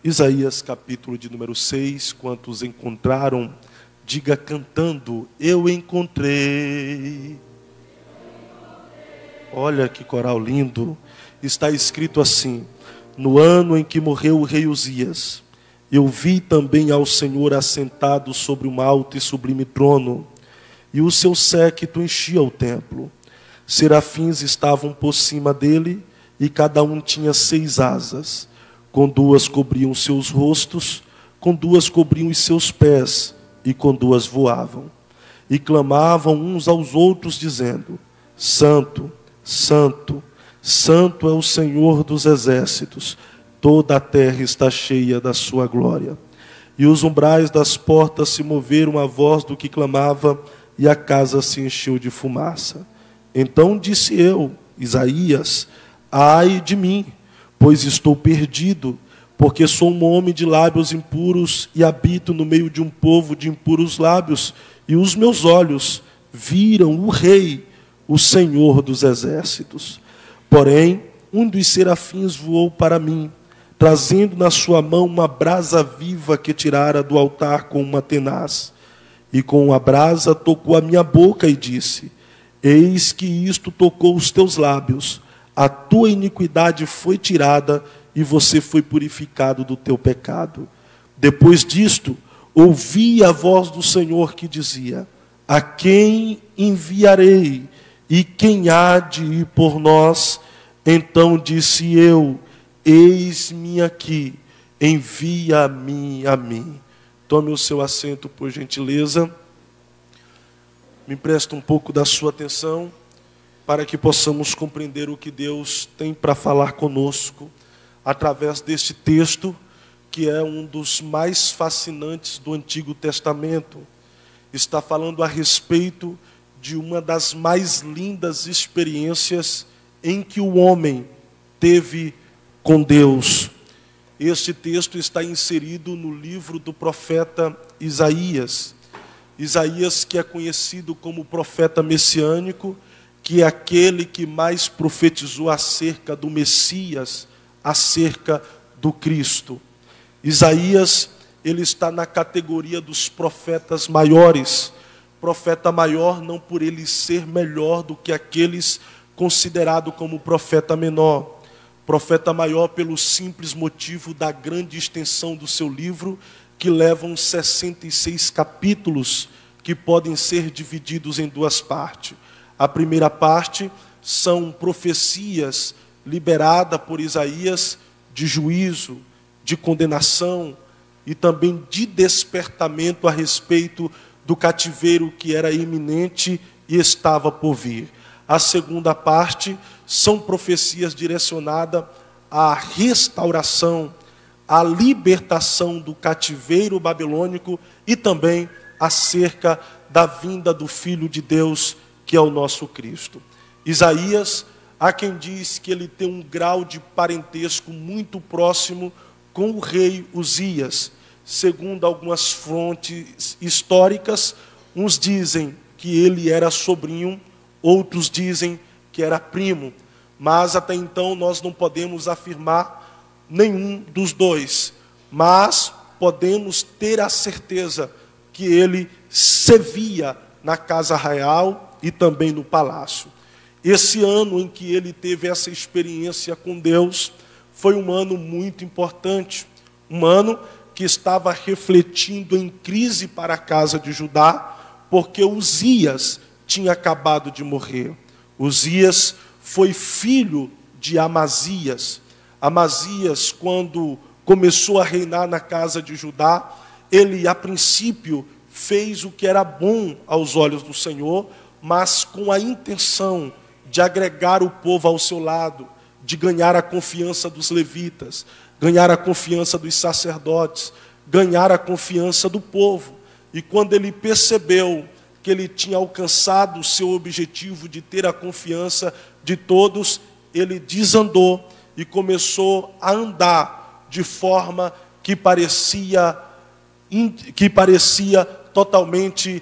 Isaías capítulo de número 6, quantos encontraram, diga cantando, eu encontrei. Olha que coral lindo, está escrito assim: no ano em que morreu o rei Uzias, eu vi também ao Senhor assentado sobre um alto e sublime trono, e o seu séquito enchia o templo. Serafins estavam por cima dele, e cada um tinha 6 asas. Com 2 cobriam seus rostos, com 2 cobriam os seus pés, e com 2 voavam. E clamavam uns aos outros, dizendo: Santo, Santo, Santo é o Senhor dos exércitos, toda a terra está cheia da sua glória. E os umbrais das portas se moveram à voz do que clamava, e a casa se encheu de fumaça. Então disse eu, Isaías: ai de mim, pois estou perdido, porque sou um homem de lábios impuros e habito no meio de um povo de impuros lábios, e os meus olhos viram o Rei, o Senhor dos exércitos. Porém, um dos serafins voou para mim, trazendo na sua mão uma brasa viva que tirara do altar com uma tenaz. E com a brasa tocou a minha boca e disse: eis que isto tocou os teus lábios, a tua iniquidade foi tirada e você foi purificado do teu pecado. Depois disto, ouvi a voz do Senhor que dizia: a quem enviarei e quem há de ir por nós? Então disse eu: eis-me aqui, envia-me a mim. Tome o seu assento, por gentileza. Me empresta um pouco da sua atenção, para que possamos compreender o que Deus tem para falar conosco, através deste texto, que é um dos mais fascinantes do Antigo Testamento. Está falando a respeito de uma das mais lindas experiências em que o homem teve com Deus. Este texto está inserido no livro do profeta Isaías. Isaías, que é conhecido como profeta messiânico, que é aquele que mais profetizou acerca do Messias, acerca do Cristo. Isaías, ele está na categoria dos profetas maiores. Profeta maior não por ele ser melhor do que aqueles considerados como profeta menor. Profeta maior pelo simples motivo da grande extensão do seu livro, que levam 66 capítulos, que podem ser divididos em 2 partes. A primeira parte são profecias liberadas por Isaías de juízo, de condenação e também de despertamento a respeito do cativeiro que era iminente e estava por vir. A segunda parte são profecias direcionadas à restauração, à libertação do cativeiro babilônico e também acerca da vinda do Filho de Deus, que é o nosso Cristo. Isaías, há quem diz que ele tem um grau de parentesco muito próximo com o rei Uzias. Segundo algumas fontes históricas, uns dizem que ele era sobrinho, outros dizem que era primo, mas até então nós não podemos afirmar nenhum dos dois, mas podemos ter a certeza que ele servia na casa real e também no palácio. Esse ano em que ele teve essa experiência com Deus foi um ano muito importante, um ano que estava refletindo em crise para a casa de Judá, porque Uzias tinha acabado de morrer. Uzias foi filho de Amazias. Amazias, quando começou a reinar na casa de Judá, ele a princípio fez o que era bom aos olhos do Senhor, mas com a intenção de agregar o povo ao seu lado, de ganhar a confiança dos levitas, ganhar a confiança dos sacerdotes, ganhar a confiança do povo. E quando ele percebeu que ele tinha alcançado o seu objetivo de ter a confiança de todos, ele desandou e começou a andar de forma que parecia totalmente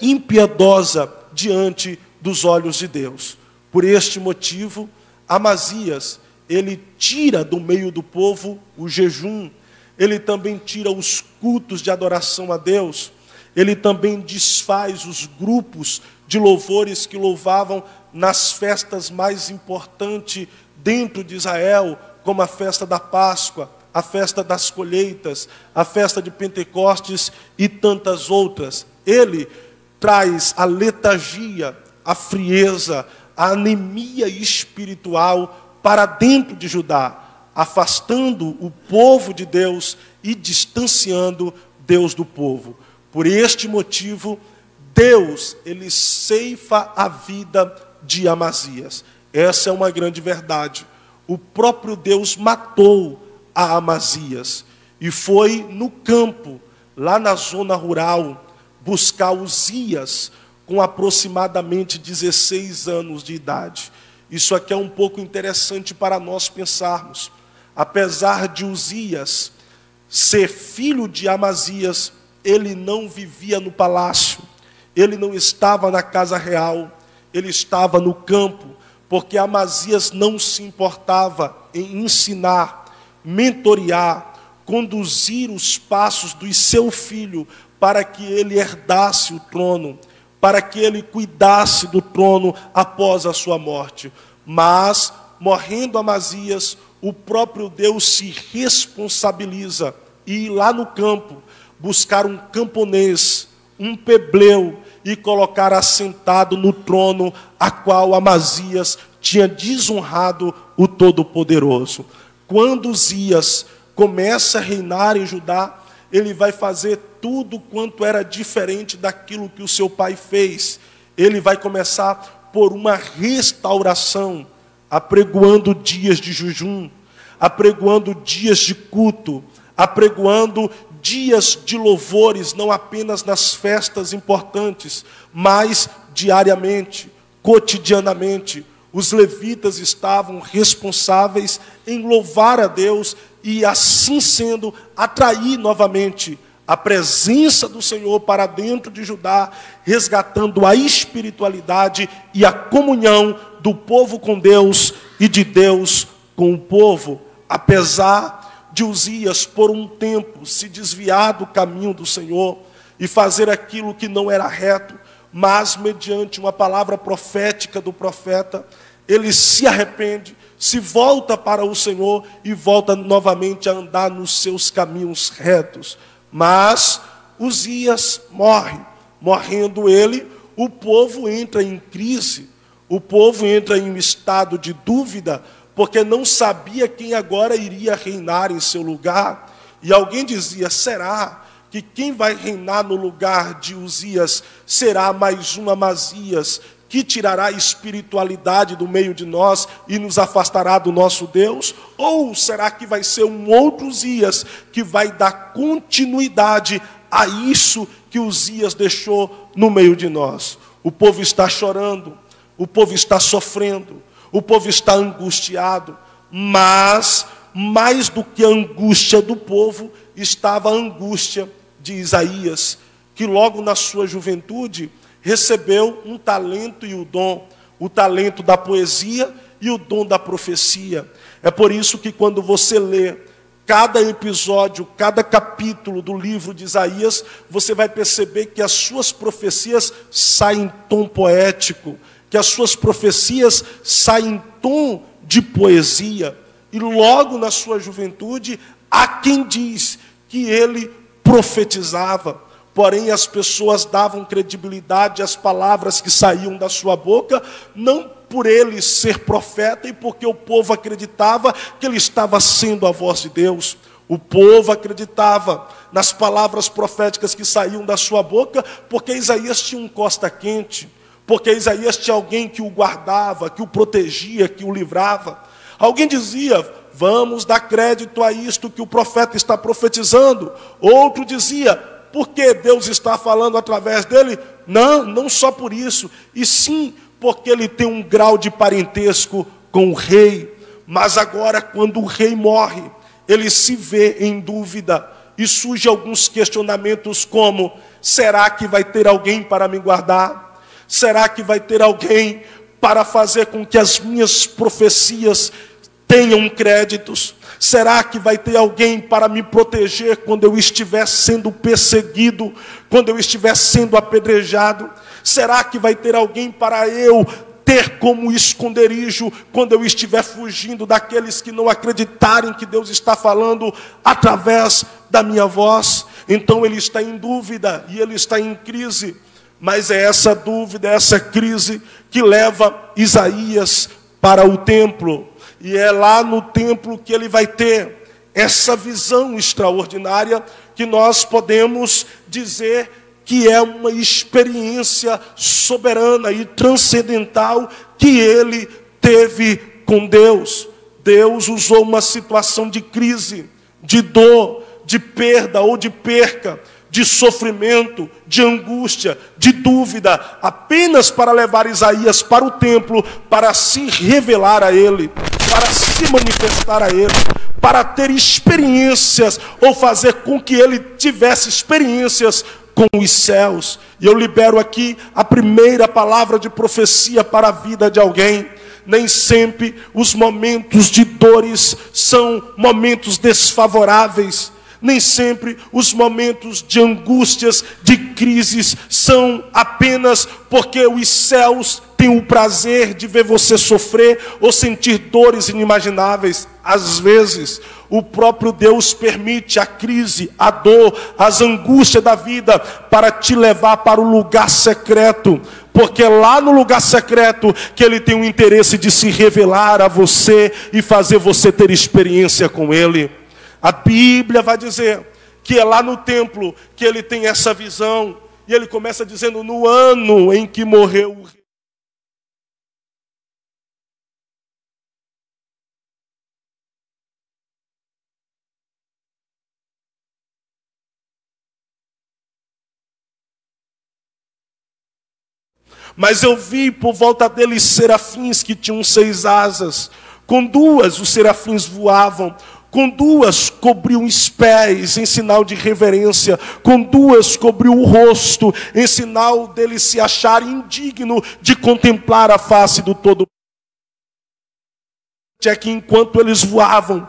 impiedosa diante dos olhos de Deus. Por este motivo, Amazias, ele tira do meio do povo o jejum, ele também tira os cultos de adoração a Deus, ele também desfaz os grupos de louvores que louvavam nas festas mais importantes dentro de Israel, como a festa da Páscoa, a festa das colheitas, a festa de Pentecostes e tantas outras. Ele traz a letargia, a frieza, a anemia espiritual para dentro de Judá, afastando o povo de Deus e distanciando Deus do povo. Por este motivo, Deus, ele ceifa a vida de Amazias. Essa é uma grande verdade. O próprio Deus matou a Amazias e foi no campo, lá na zona rural, buscar Uzias com aproximadamente 16 anos de idade. Isso aqui é um pouco interessante para nós pensarmos. Apesar de Uzias ser filho de Amazias, ele não vivia no palácio, ele não estava na casa real, ele estava no campo, porque Amazias não se importava em ensinar, mentorear, conduzir os passos do seu filho para que ele herdasse o trono, para que ele cuidasse do trono após a sua morte. Mas, morrendo Amazias, o próprio Deus se responsabiliza e ir lá no campo, buscar um camponês, um plebeu, e colocar assentado no trono a qual Amazias tinha desonrado o Todo-Poderoso. Quando Uzias começa a reinar em Judá, ele vai fazer tudo quanto era diferente daquilo que o seu pai fez. Ele vai começar por uma restauração, apregoando dias de jejum, apregoando dias de culto, apregoando dias de louvores, não apenas nas festas importantes, mas diariamente, cotidianamente. Os levitas estavam responsáveis em louvar a Deus e, assim sendo, atrair novamente a presença do Senhor para dentro de Judá, resgatando a espiritualidade e a comunhão do povo com Deus e de Deus com o povo. Apesar de Uzias, por um tempo, se desviar do caminho do Senhor e fazer aquilo que não era reto, mas mediante uma palavra profética do profeta, ele se arrepende, se volta para o Senhor e volta novamente a andar nos seus caminhos retos. Mas Uzias morre. Morrendo ele, o povo entra em crise, o povo entra em um estado de dúvida, porque não sabia quem agora iria reinar em seu lugar. E alguém dizia: será que quem vai reinar no lugar de Uzias será mais um Amazias, que tirará a espiritualidade do meio de nós e nos afastará do nosso Deus? Ou será que vai ser um outro Uzias que vai dar continuidade a isso que Uzias deixou no meio de nós? O povo está chorando, o povo está sofrendo, o povo está angustiado, mas mais do que a angústia do povo, estava a angústia de Isaías, que logo na sua juventude recebeu um talento e o talento da poesia e o dom da profecia. É por isso que quando você lê cada episódio, cada capítulo do livro de Isaías, você vai perceber que as suas profecias saem em tom poético, que as suas profecias saem em tom de poesia. E logo na sua juventude, há quem diz que ele profetizava. Porém, as pessoas davam credibilidade às palavras que saíam da sua boca, não por ele ser profeta e porque o povo acreditava que ele estava sendo a voz de Deus. O povo acreditava nas palavras proféticas que saíam da sua boca, porque Isaías tinha um costa quente, porque Isaías tinha alguém que o guardava, que o protegia, que o livrava. Alguém dizia: vamos dar crédito a isto que o profeta está profetizando. Outro dizia: porque Deus está falando através dele? Não, não só por isso, e sim porque ele tem um grau de parentesco com o rei. Mas agora, quando o rei morre, ele se vê em dúvida, e surgem alguns questionamentos como: será que vai ter alguém para me guardar? Será que vai ter alguém para fazer com que as minhas profecias tenham créditos? Será que vai ter alguém para me proteger quando eu estiver sendo perseguido, quando eu estiver sendo apedrejado? Será que vai ter alguém para eu ter como esconderijo quando eu estiver fugindo daqueles que não acreditarem que Deus está falando através da minha voz? Então ele está em dúvida e ele está em crise. Mas é essa dúvida, essa crise que leva Isaías para o templo. E é lá no templo que ele vai ter essa visão extraordinária que nós podemos dizer que é uma experiência soberana e transcendental que ele teve com Deus. Deus usou uma situação de crise, de dor, de perda ou de perca, de sofrimento, de angústia, de dúvida, apenas para levar Isaías para o templo, para se revelar a ele, para se manifestar a ele, para ter experiências, ou fazer com que ele tivesse experiências com os céus. E eu libero aqui a primeira palavra de profecia para a vida de alguém. Nem sempre os momentos de dores são momentos desfavoráveis. Nem sempre os momentos de angústias, de crises, são apenas porque os céus têm o prazer de ver você sofrer ou sentir dores inimagináveis. Às vezes, o próprio Deus permite a crise, a dor, as angústias da vida para te levar para o lugar secreto. Porque é lá no lugar secreto que Ele tem o interesse de se revelar a você e fazer você ter experiência com Ele. A Bíblia vai dizer que é lá no templo que ele tem essa visão. E ele começa dizendo: no ano em que morreu o rei. Mas eu vi por volta deles serafins que tinham 6 asas. Com 2 os serafins voavam. Com 2 cobriam os pés em sinal de reverência. Com 2 cobriu o rosto em sinal dele se achar indigno de contemplar a face do Todo-Poderoso. É que enquanto eles voavam,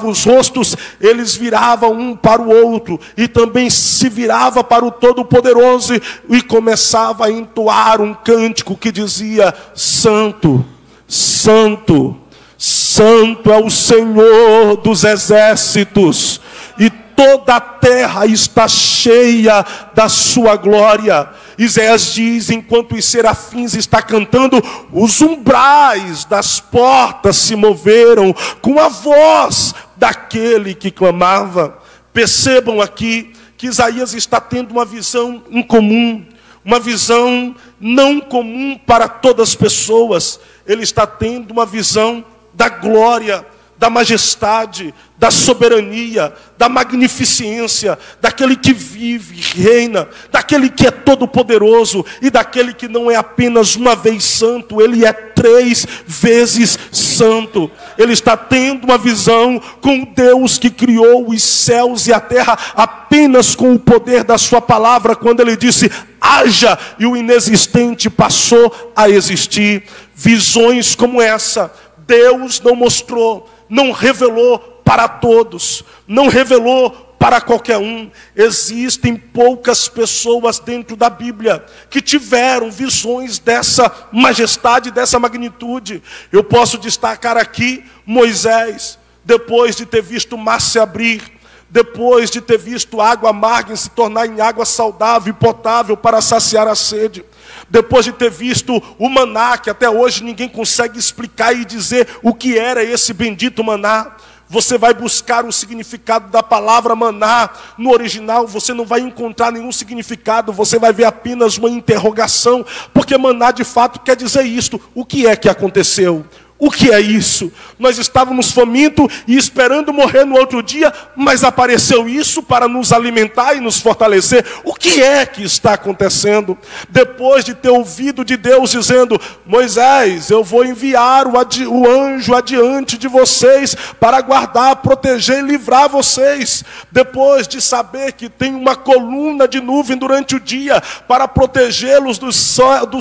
os rostos, eles viravam um para o outro, e também se virava para o Todo-Poderoso, e começava a entoar um cântico que dizia: Santo, Santo, Santo é o Senhor dos exércitos, e toda a terra está cheia da sua glória. Isaías diz, enquanto os serafins estão cantando, os umbrais das portas se moveram com a voz daquele que clamava. Percebam aqui que Isaías está tendo uma visão incomum, uma visão não comum para todas as pessoas. Ele está tendo uma visão da glória, da majestade, da soberania, da magnificência, daquele que vive, reina, daquele que é todo poderoso, e daquele que não é apenas uma vez santo, ele é 3 vezes santo. Ele está tendo uma visão com o Deus que criou os céus e a terra apenas com o poder da sua palavra, quando ele disse: haja, e o inexistente passou a existir. Visões como essa Deus não mostrou, não revelou para todos, não revelou para qualquer um. Existem poucas pessoas dentro da Bíblia que tiveram visões dessa majestade, dessa magnitude. Eu posso destacar aqui Moisés, depois de ter visto o mar se abrir, depois de ter visto água amarga se tornar em água saudável e potável para saciar a sede. Depois de ter visto o maná, que até hoje ninguém consegue explicar e dizer o que era esse bendito maná. Você vai buscar o significado da palavra maná no original, você não vai encontrar nenhum significado, você vai ver apenas uma interrogação, porque maná de fato quer dizer isto: o que é que aconteceu? O que é isso? Nós estávamos famintos e esperando morrer no outro dia, mas apareceu isso para nos alimentar e nos fortalecer. O que é que está acontecendo? Depois de ter ouvido de Deus dizendo: Moisés, eu vou enviar o anjo adiante de vocês para guardar, proteger e livrar vocês. Depois de saber que tem uma coluna de nuvem durante o dia para protegê-los do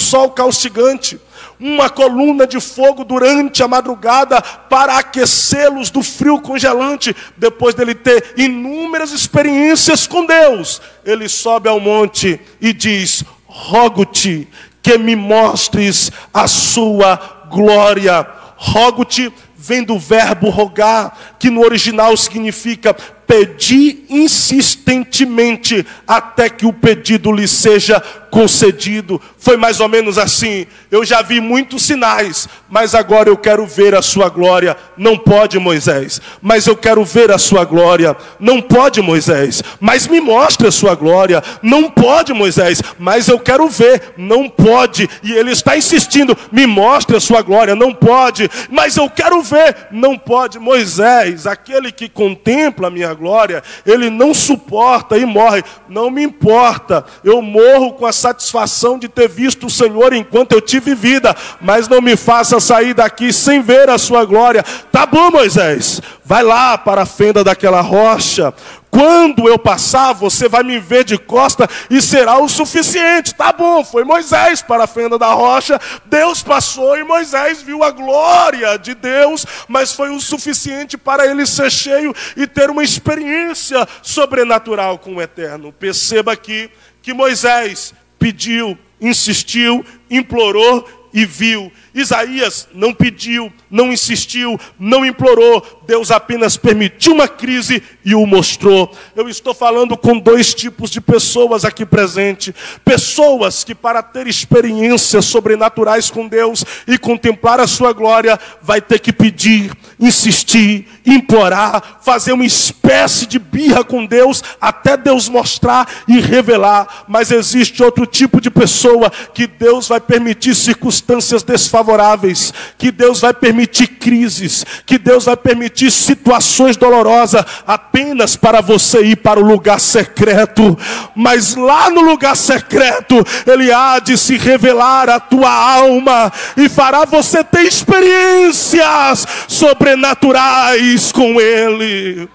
sol caustigante. uma coluna de fogo durante a madrugada para aquecê-los do frio congelante. Depois dele ter inúmeras experiências com Deus, ele sobe ao monte e diz: rogo-te que me mostres a sua glória. Rogo-te vem do verbo rogar, que no original significa pedir insistentemente até que o pedido lhe seja concedido. Foi mais ou menos assim: eu já vi muitos sinais, mas agora eu quero ver a sua glória. Não pode, Moisés, mas eu quero ver a sua glória. Não pode, Moisés, mas me mostre a sua glória. Não pode, Moisés, mas eu quero ver. Não pode, e ele está insistindo: me mostre a sua glória. Não pode, mas eu quero ver. Não pode. Moisés, aquele que contempla a minha glória, ele não suporta e morre. Não me importa, eu morro com a satisfação de ter visto o Senhor enquanto eu tive vida, mas não me faça sair daqui sem ver a sua glória. Tá bom, Moisés, vai lá para a fenda daquela rocha. Quando eu passar, você vai me ver de costa e será o suficiente. Tá bom, foi Moisés para a fenda da rocha. Deus passou e Moisés viu a glória de Deus, mas foi o suficiente para ele ser cheio e ter uma experiência sobrenatural com o Eterno. Perceba aqui que Moisés pediu, insistiu, implorou e viu. Isaías não pediu, não insistiu, não implorou. Deus apenas permitiu uma crise e o mostrou. Eu estou falando com dois tipos de pessoas aqui presentes. Pessoas que, para ter experiências sobrenaturais com Deus e contemplar a sua glória, vai ter que pedir, insistir, implorar, fazer uma espécie de birra com Deus até Deus mostrar e revelar. Mas existe outro tipo de pessoa que Deus vai permitir circunstâncias desfavoráveis, que Deus vai permitir crises, que Deus vai permitir situações dolorosas apenas para você ir para o lugar secreto. Mas lá no lugar secreto, Ele há de se revelar à tua alma e fará você ter experiências sobrenaturais com Ele.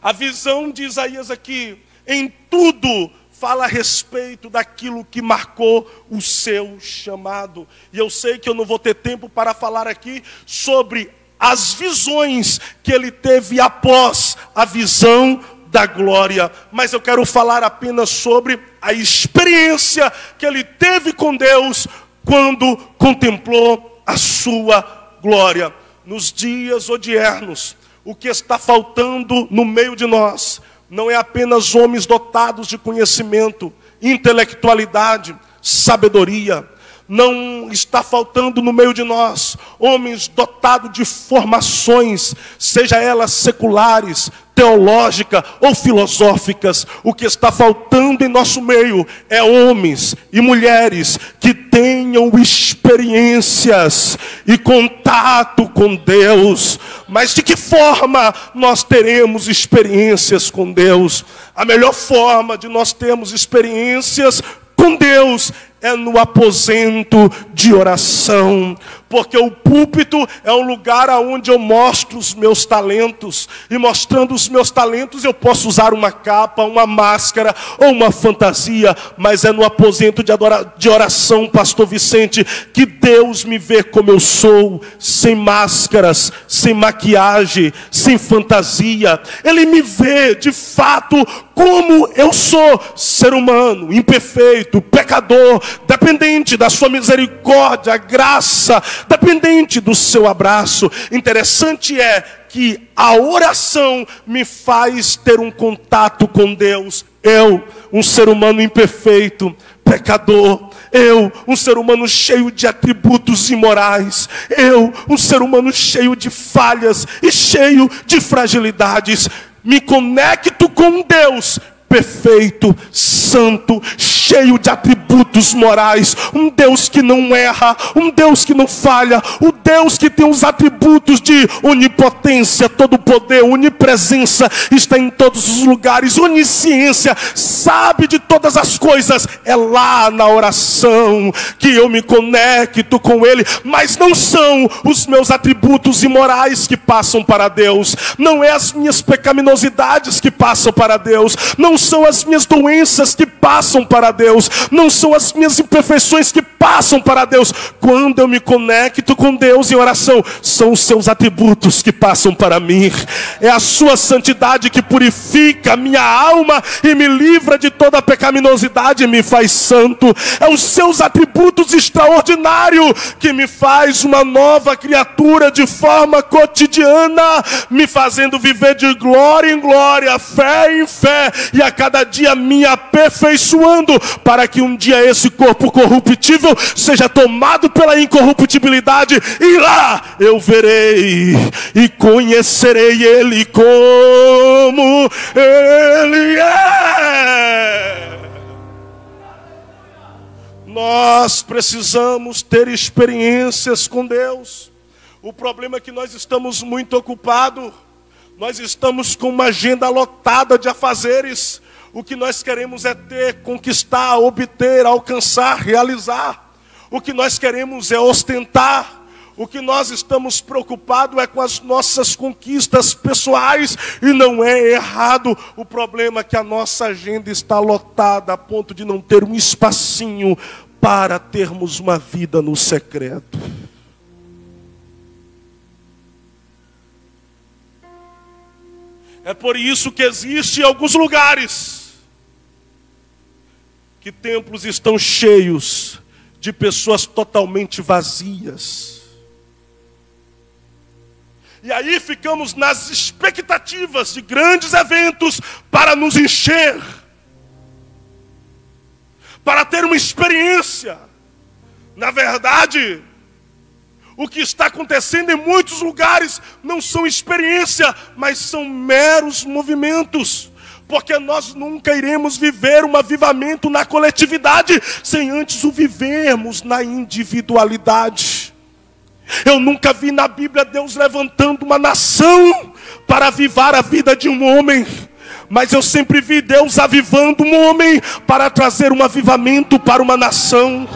A visão de Isaías aqui, em tudo, fala a respeito daquilo que marcou o seu chamado. E eu sei que eu não vou ter tempo para falar aqui sobre as visões que ele teve após a visão da glória, mas eu quero falar apenas sobre a experiência que ele teve com Deus quando contemplou a sua glória. Nos dias odiernos, o que está faltando no meio de nós não é apenas homens dotados de conhecimento, intelectualidade, sabedoria. Não está faltando no meio de nós homens dotados de formações, seja elas seculares, teológicas ou filosóficas. O que está faltando em nosso meio é homens e mulheres que tenham experiências e contato com Deus. Mas de que forma nós teremos experiências com Deus? A melhor forma de nós termos experiências com Deus é no aposento de oração, porque o púlpito é um lugar onde eu mostro os meus talentos, e mostrando os meus talentos eu posso usar uma capa, uma máscara ou uma fantasia, mas é no aposento de oração, pastor Vicente, que Deus me vê como eu sou, sem máscaras, sem maquiagem, sem fantasia. Ele me vê de fato como eu sou, ser humano, imperfeito, pecador, dependente da sua misericórdia, graça, dependente do seu abraço. Interessante é que a oração me faz ter um contato com Deus. Eu, um ser humano imperfeito, pecador. Eu, um ser humano cheio de atributos imorais. Eu, um ser humano cheio de falhas e cheio de fragilidades. Me conecto com Deus perfeito, santo, cheio de atributos morais, um Deus que não erra, um Deus que não falha, o Deus que tem os atributos de onipotência, todo poder, onipresença, está em todos os lugares, onisciência, sabe de todas as coisas. É lá na oração que eu me conecto com Ele, mas não são os meus atributos imorais que passam para Deus, não é as minhas pecaminosidades que passam para Deus, não são as minhas doenças que passam para Deus, não são as minhas imperfeições que passam para Deus. Quando eu me conecto com Deus em oração, são os seus atributos que passam para mim. É a sua santidade que purifica a minha alma e me livra de toda a pecaminosidade e me faz santo. É os seus atributos extraordinários que me faz uma nova criatura de forma cotidiana, me fazendo viver de glória em glória, fé em fé, e a cada dia me aperfeiçoando, para que um dia esse corpo corruptível seja tomado pela incorruptibilidade, e lá eu verei e conhecerei Ele como Ele é. Nós precisamos ter experiências com Deus. O problema é que nós estamos muito ocupados, nós estamos com uma agenda lotada de afazeres. O que nós queremos é ter, conquistar, obter, alcançar, realizar. O que nós queremos é ostentar. O que nós estamos preocupados é com as nossas conquistas pessoais, e não é errado. O problema é que a nossa agenda está lotada a ponto de não ter um espacinho para termos uma vida no secreto. É por isso que existe alguns lugares que templos estão cheios de pessoas totalmente vazias. E aí ficamos nas expectativas de grandes eventos para nos encher, para ter uma experiência. Na verdade, o que está acontecendo em muitos lugares não são experiência, mas são meros movimentos. Porque nós nunca iremos viver um avivamento na coletividade sem antes o vivermos na individualidade. Eu nunca vi na Bíblia Deus levantando uma nação para avivar a vida de um homem, mas eu sempre vi Deus avivando um homem para trazer um avivamento para uma nação.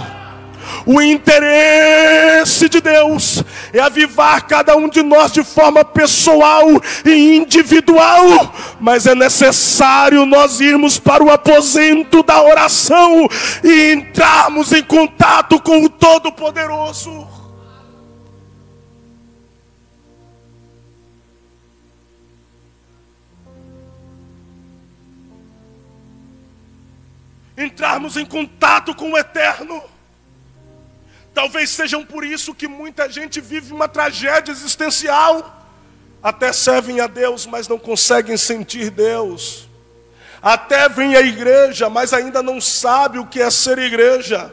O interesse de Deus é avivar cada um de nós de forma pessoal e individual, mas é necessário nós irmos para o aposento da oração e entrarmos em contato com o Todo-Poderoso. Entrarmos em contato com o Eterno. Talvez sejam por isso que muita gente vive uma tragédia existencial. Até servem a Deus, mas não conseguem sentir Deus. Até vêm à igreja, mas ainda não sabem o que é ser igreja.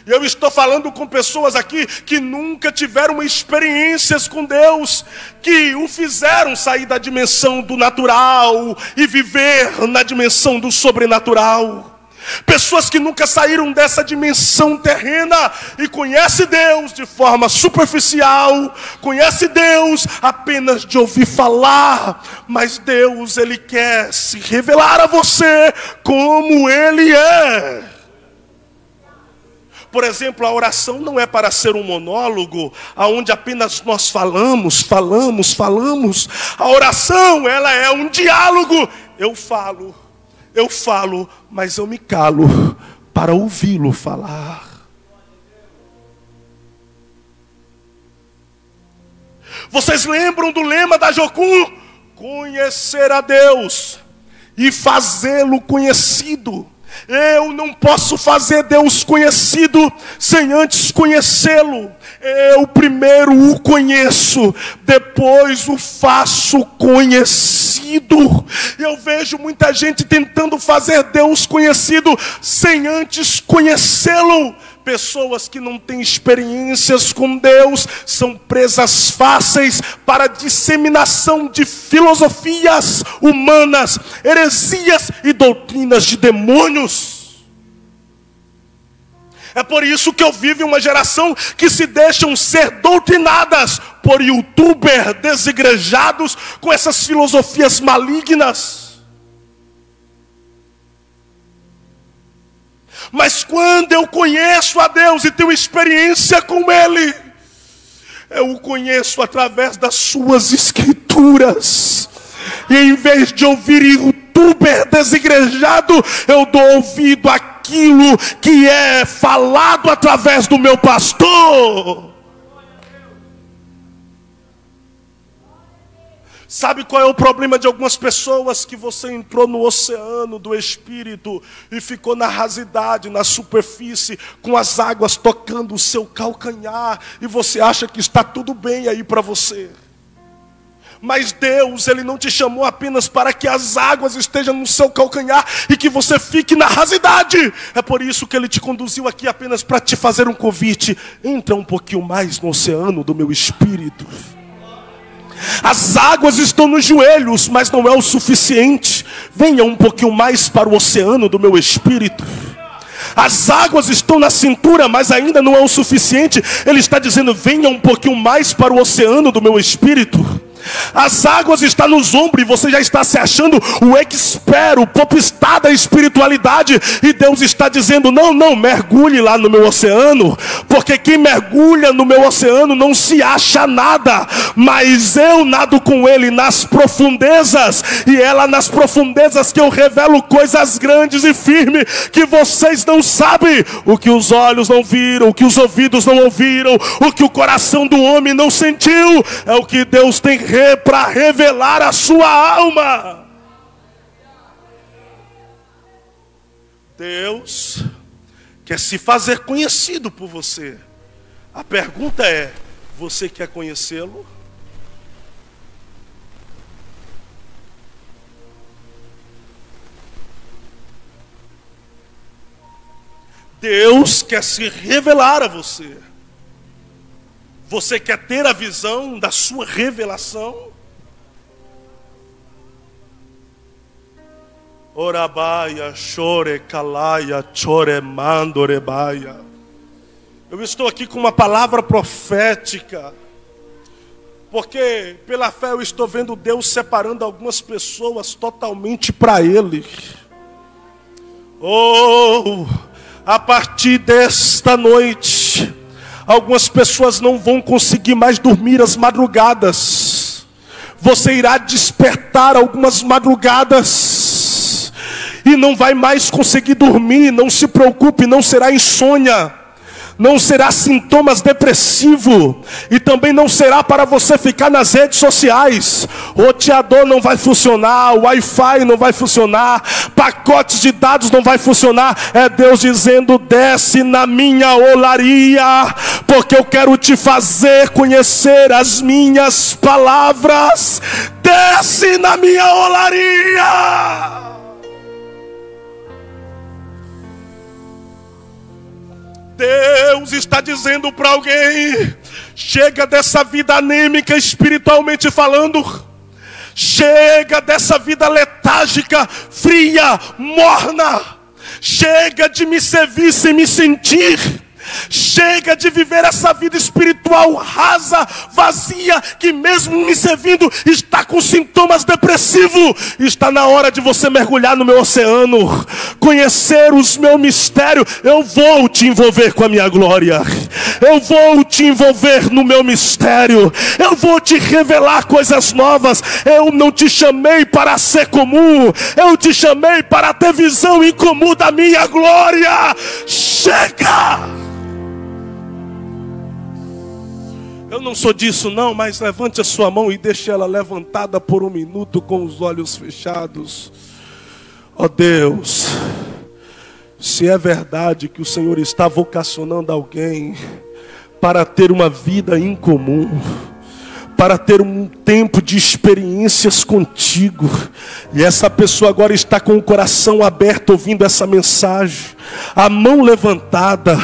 E eu estou falando com pessoas aqui que nunca tiveram experiências com Deus, que o fizeram sair da dimensão do natural e viver na dimensão do sobrenatural. Pessoas que nunca saíram dessa dimensão terrena e conhecem Deus de forma superficial, conhecem Deus apenas de ouvir falar, mas Deus, Ele quer se revelar a você como Ele é. Por exemplo, a oração não é para ser um monólogo, onde apenas nós falamos. A oração, ela é um diálogo. Eu falo, mas eu me calo para ouvi-lo falar. Vocês lembram do lema da Jocum? Conhecer a Deus e fazê-lo conhecido. Eu não posso fazer Deus conhecido sem antes conhecê-lo. Eu primeiro o conheço, depois o faço conhecido. Eu vejo muita gente tentando fazer Deus conhecido sem antes conhecê-lo. Pessoas que não têm experiências com Deus são presas fáceis para a disseminação de filosofias humanas, heresias e doutrinas de demônios. É por isso que eu vivo em uma geração que se deixam ser doutrinadas por youtubers desigrejados com essas filosofias malignas. Mas quando eu conheço a Deus e tenho experiência com Ele, eu o conheço através das suas escrituras. E em vez de ouvir youtuber desigrejado, eu dou ouvido àquilo que é falado através do meu pastor. Sabe qual é o problema de algumas pessoas? Que você entrou no oceano do Espírito e ficou na rasidade, na superfície, com as águas tocando o seu calcanhar, e você acha que está tudo bem aí para você. Mas Deus, Ele não te chamou apenas para que as águas estejam no seu calcanhar e que você fique na rasidade. É por isso que Ele te conduziu aqui apenas para te fazer um convite. Entra um pouquinho mais no oceano do meu Espírito. As águas estão nos joelhos, mas não é o suficiente. Venha um pouquinho mais para o oceano do meu Espírito. As águas estão na cintura, mas ainda não é o suficiente. Ele está dizendo: venha um pouquinho mais para o oceano do meu Espírito. As águas estão nos ombros e você já está se achando o expert, o popstar da espiritualidade. E Deus está dizendo: não, mergulhe lá no meu oceano. Porque quem mergulha no meu oceano não se acha nada. Mas eu nado com Ele nas profundezas. E é lá nas profundezas que eu revelo coisas grandes e firmes que vocês não sabem. O que os olhos não viram, o que os ouvidos não ouviram, o que o coração do homem não sentiu, é o que Deus tem para revelar a sua alma. Deus quer se fazer conhecido por você. A pergunta é: você quer conhecê-lo? Deus quer se revelar a você. Você quer ter a visão da sua revelação? Orabaia, chore, calaia, chore, mandorebaia. Eu estou aqui com uma palavra profética, porque pela fé eu estou vendo Deus separando algumas pessoas totalmente para Ele. Oh, a partir desta noite, algumas pessoas não vão conseguir mais dormir as madrugadas. Você irá despertar algumas madrugadas e não vai mais conseguir dormir. Não se preocupe, não será insônia, não será sintomas depressivos, e também não será para você ficar nas redes sociais. O roteador não vai funcionar, o Wi-Fi não vai funcionar, pacotes de dados não vai funcionar. É Deus dizendo: desce na minha olaria, porque eu quero te fazer conhecer as minhas palavras. Desce na minha olaria. Deus está dizendo para alguém: chega dessa vida anêmica espiritualmente falando. Chega dessa vida letárgica, fria, morna. Chega de me servir sem me sentir. Chega de viver essa vida espiritual rasa, vazia, que mesmo me servindo está com sintomas depressivos. Está na hora de você mergulhar no meu oceano, conhecer os meus mistérios. Eu vou te envolver com a minha glória. Eu vou te envolver no meu mistério. Eu vou te revelar coisas novas. Eu não te chamei para ser comum. Eu te chamei para ter visão incomum da minha glória. Chega! Eu não sou disso não, mas levante a sua mão e deixe ela levantada por um minuto com os olhos fechados. Ó Deus, se é verdade que o Senhor está vocacionando alguém para ter uma vida incomum, para ter um tempo de experiências contigo, e essa pessoa agora está com o coração aberto ouvindo essa mensagem, a mão levantada,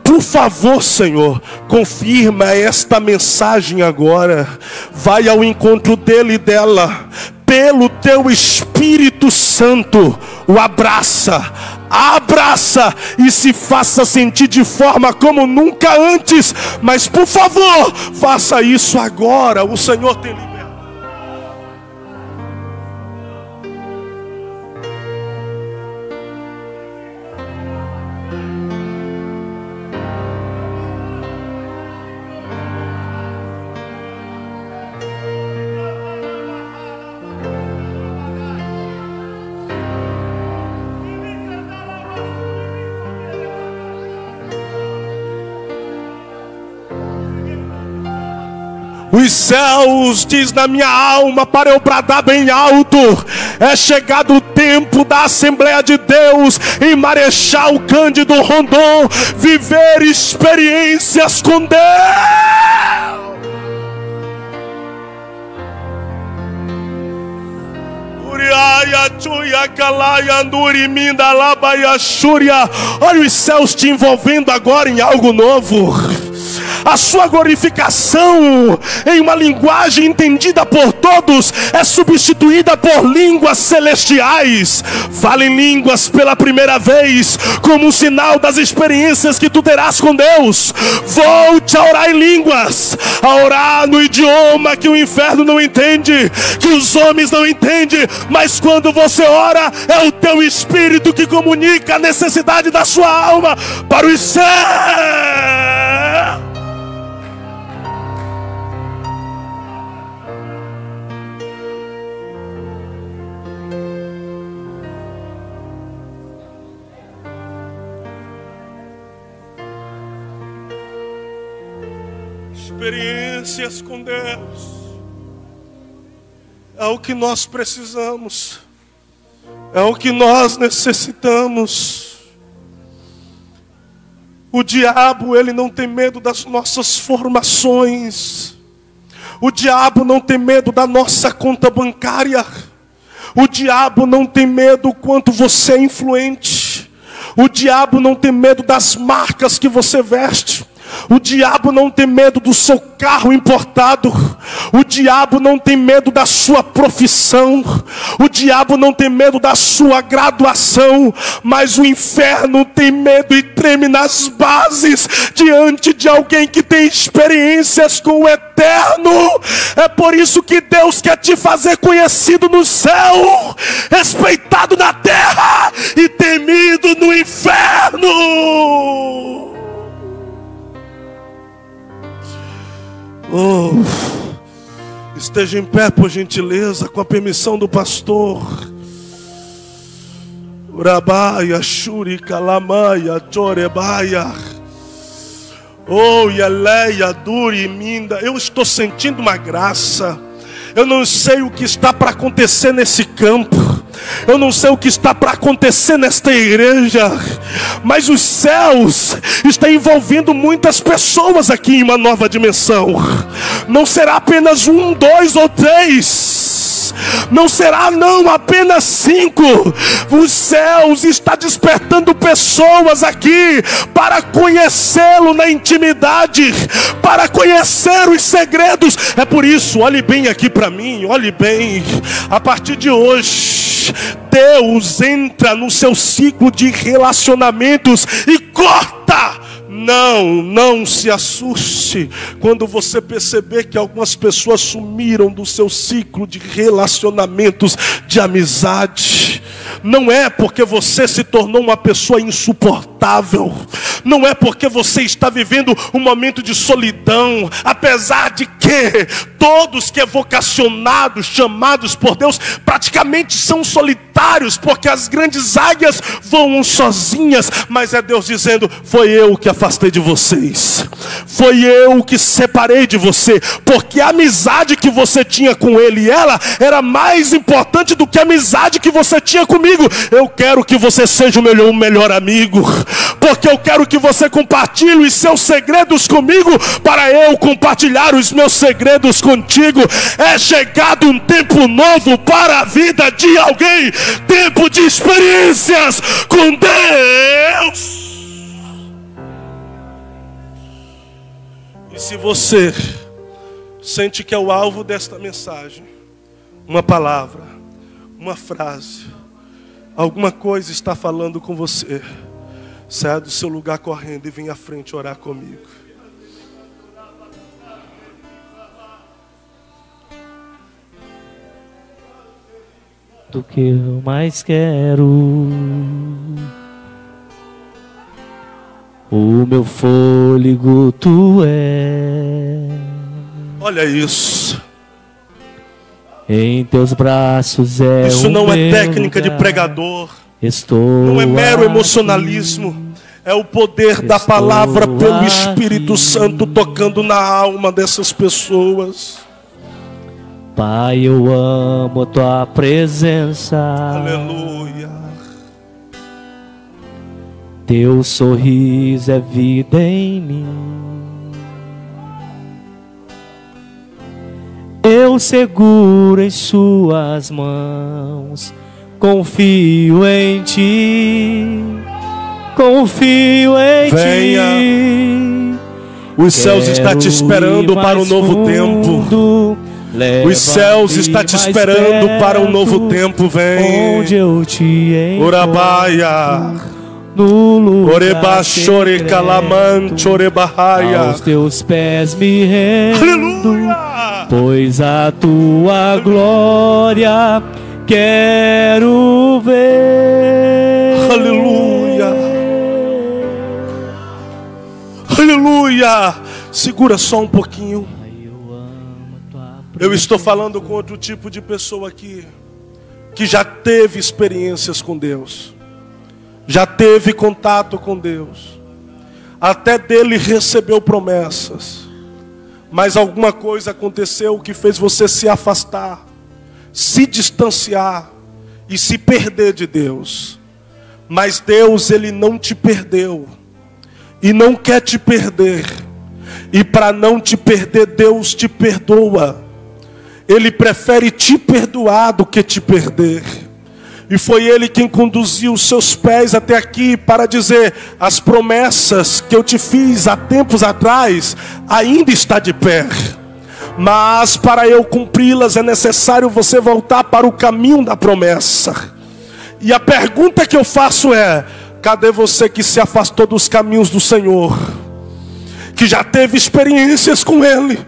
por favor, Senhor, confirma esta mensagem agora. Vai ao encontro dele e dela, pelo teu Espírito Santo. O abraça e se faça sentir de forma como nunca antes. Mas por favor, faça isso agora. O Senhor tem libertado. Os céus diz na minha alma para eu bradar bem alto: é chegado o tempo da Assembleia de Deus em Marechal Cândido Rondon viver experiências com Deus. Olha os céus te envolvendo agora em algo novo. A sua glorificação em uma linguagem entendida por todos é substituída por línguas celestiais. Fale em línguas pela primeira vez, como um sinal das experiências que tu terás com Deus. Volte a orar em línguas, a orar no idioma que o inferno não entende, que os homens não entendem. Mas quando você ora, é o teu espírito que comunica a necessidade da sua alma para os céus. Experiências com Deus é o que nós precisamos, é o que nós necessitamos. O diabo, ele não tem medo das nossas formações. O diabo não tem medo da nossa conta bancária. O diabo não tem medo quanto você é influente. O diabo não tem medo das marcas que você veste. O diabo não tem medo do seu carro importado. O diabo não tem medo da sua profissão. O diabo não tem medo da sua graduação. Mas o inferno tem medo e treme nas bases diante de alguém que tem experiências com o eterno. É por isso que Deus quer te fazer conhecido no céu, respeitado na terra e temido no inferno. Esteja em pé, por gentileza, com a permissão do pastor. Urabaia, Shuri, Kalamaia, Chorebaia. Yeleia, Duri, Minda. Eu estou sentindo uma graça. Eu não sei o que está para acontecer nesse campo. Eu não sei o que está para acontecer nesta igreja, mas os céus estão envolvendo muitas pessoas aqui em uma nova dimensão. Não será apenas 1, 2 ou 3. Não será não apenas 5. Os céus está despertando pessoas aqui para conhecê-lo na intimidade, para conhecer os segredos. É por isso, olhe bem aqui para mim, olhe bem. A partir de hoje, Deus entra no seu ciclo de relacionamentos e corta. Não se assuste quando você perceber que algumas pessoas sumiram do seu ciclo de relacionamentos, de amizade. Não é porque você se tornou uma pessoa insuportável. Não é porque você está vivendo um momento de solidão. Apesar de que todos que é vocacionados, chamados por Deus, praticamente são solitários, porque as grandes águias voam sozinhas. Mas é Deus dizendo: foi eu que afastei de vocês, foi eu que separei de você, porque a amizade que você tinha com ele e ela era mais importante do que a amizade que você tinha comigo. Eu quero que você seja o melhor amigo, porque eu quero que você compartilhe os seus segredos comigo, para eu compartilhar os meus segredos contigo. É chegado um tempo novo para a vida de alguém, tempo de experiências com Deus. E se você sente que é o alvo desta mensagem, uma palavra, uma frase, alguma coisa está falando com você, saia do seu lugar correndo e venha à frente orar comigo. Do que eu mais quero, o meu fôlego tu é. Olha isso. Em teus braços isso não é técnica de pregador. Estou não é mero emocionalismo. É o poder da palavra pelo Espírito Santo tocando na alma dessas pessoas. Pai, eu amo a tua presença. Aleluia. Teu sorriso é vida em mim. Eu seguro em suas mãos. Confio em ti. Confio em ti. Os céus estão te esperando para um novo tempo. Os céus estão te esperando para um novo tempo. Vem. Onde eu te encontro. Orabaia. No lugar aos teus pés me rendo. Aleluia. Pois a tua glória quero ver. Aleluia. Aleluia. Segura só um pouquinho. Eu estou falando com outro tipo de pessoa aqui, que já teve experiências com Deus, já teve contato com Deus, até dele recebeu promessas, mas alguma coisa aconteceu que fez você se afastar, se distanciar e se perder de Deus. Mas Deus, Ele não te perdeu e não quer te perder. E para não te perder, Deus te perdoa. Ele prefere te perdoar do que te perder. E foi Ele quem conduziu os seus pés até aqui para dizer: as promessas que eu te fiz há tempos atrás ainda está de pé. Mas para eu cumpri-las é necessário você voltar para o caminho da promessa. E a pergunta que eu faço é: cadê você que se afastou dos caminhos do Senhor? Que já teve experiências com Ele,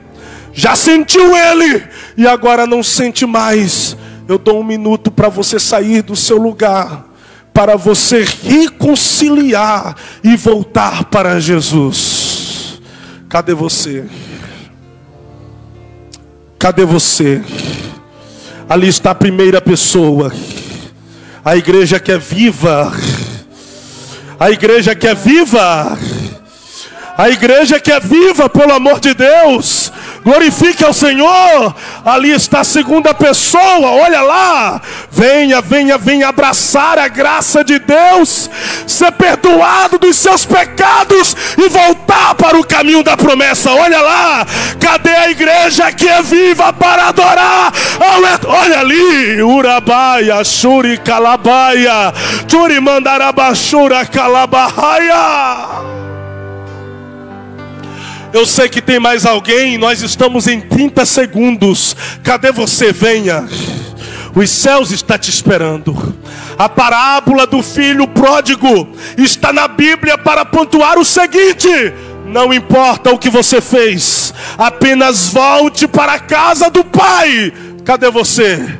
já sentiu Ele e agora não sente mais. Eu dou um minuto para você sair do seu lugar, para você reconciliar e voltar para Jesus. Cadê você? Cadê você? Ali está a primeira pessoa. A igreja que é viva. A igreja que é viva. A igreja que é viva, pelo amor de Deus. Glorifique ao Senhor. Ali está a segunda pessoa, olha lá. Venha, venha, venha abraçar a graça de Deus, ser perdoado dos seus pecados e voltar para o caminho da promessa. Olha lá, cadê a igreja que é viva para adorar? Olha ali, Urabaia, Shuri Calabaia, Churi Mandarabashura Calabaia. Eu sei que tem mais alguém. Nós estamos em 30 segundos. Cadê você? Venha. Os céus estão te esperando. A parábola do filho pródigo está na Bíblia para pontuar o seguinte: não importa o que você fez, apenas volte para a casa do Pai. Cadê você?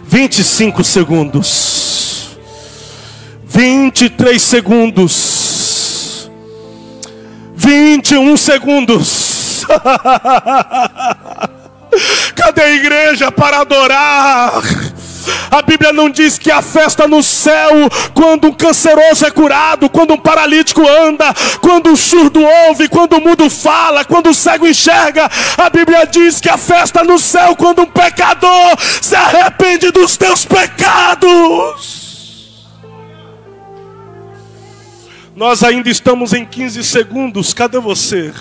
25 segundos. 23 segundos. 21 segundos. Cadê a igreja para adorar? A Bíblia não diz que a festa no céu quando um canceroso é curado, quando um paralítico anda, quando um surdo ouve, quando o mudo fala, quando o cego enxerga. A Bíblia diz que a festa no céu quando um pecador se arrepende dos teus pecados. Nós ainda estamos em 15 segundos. Cadê você?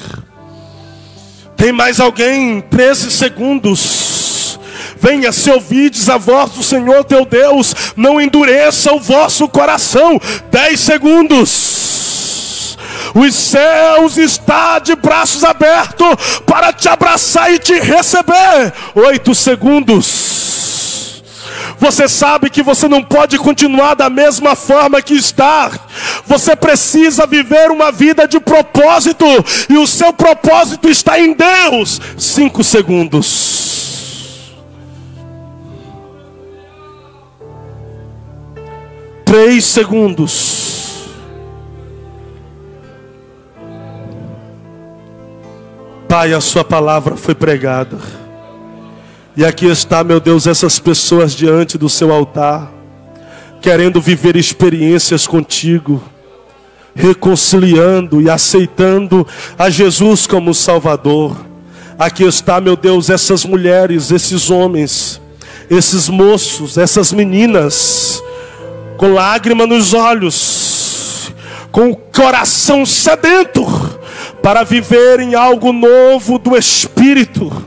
Tem mais alguém? 13 segundos. Venha, se ouvides a voz do Senhor teu Deus, não endureça o vosso coração. 10 segundos. Os céus estão de braços abertos para te abraçar e te receber. 8 segundos. Você sabe que você não pode continuar da mesma forma que está. Você precisa viver uma vida de propósito. E o seu propósito está em Deus. 5 segundos. 3 segundos. Pai, a sua palavra foi pregada. E aqui está, meu Deus, essas pessoas diante do seu altar, querendo viver experiências contigo, reconciliando e aceitando a Jesus como Salvador. Aqui está, meu Deus, essas mulheres, esses homens, esses moços, essas meninas, com lágrima nos olhos, com o coração sedento, para viverem algo novo do Espírito,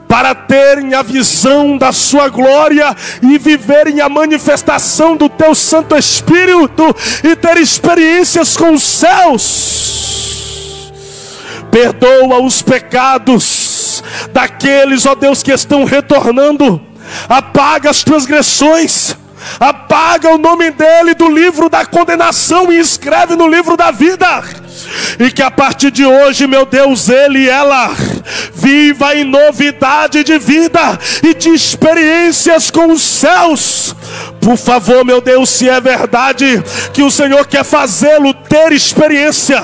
para terem a visão da sua glória e viverem a manifestação do teu Santo Espírito e ter experiências com os céus. Perdoa os pecados daqueles, ó Deus, que estão retornando. Apaga as transgressões, apaga o nome dele do livro da condenação e escreve no livro da vida. E que a partir de hoje, meu Deus, ele e ela viva em novidade de vida e de experiências com os céus. Por favor, meu Deus, se é verdade que o Senhor quer fazê-lo ter experiência,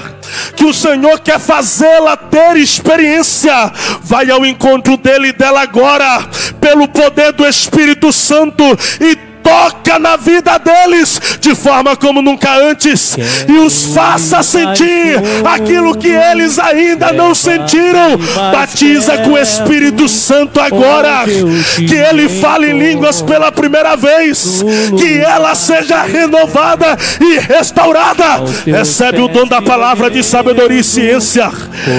que o Senhor quer fazê-la ter experiência, vai ao encontro dele e dela agora, pelo poder do Espírito Santo, e toca na vida deles de forma como nunca antes, e os faça sentir aquilo que eles ainda não sentiram. Batiza com o Espírito Santo agora, que ele fale em línguas pela primeira vez, que ela seja renovada e restaurada. Recebe o dom da palavra de sabedoria e ciência,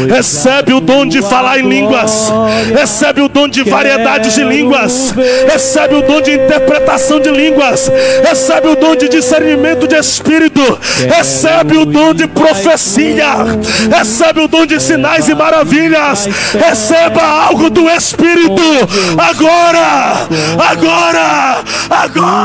recebe o dom de falar em línguas, recebe o dom de variedades de línguas, recebe o dom de interpretação de línguas, recebe o dom de discernimento de espírito, recebe o dom de profecia, recebe o dom de sinais e maravilhas. Receba algo do Espírito agora, agora, agora.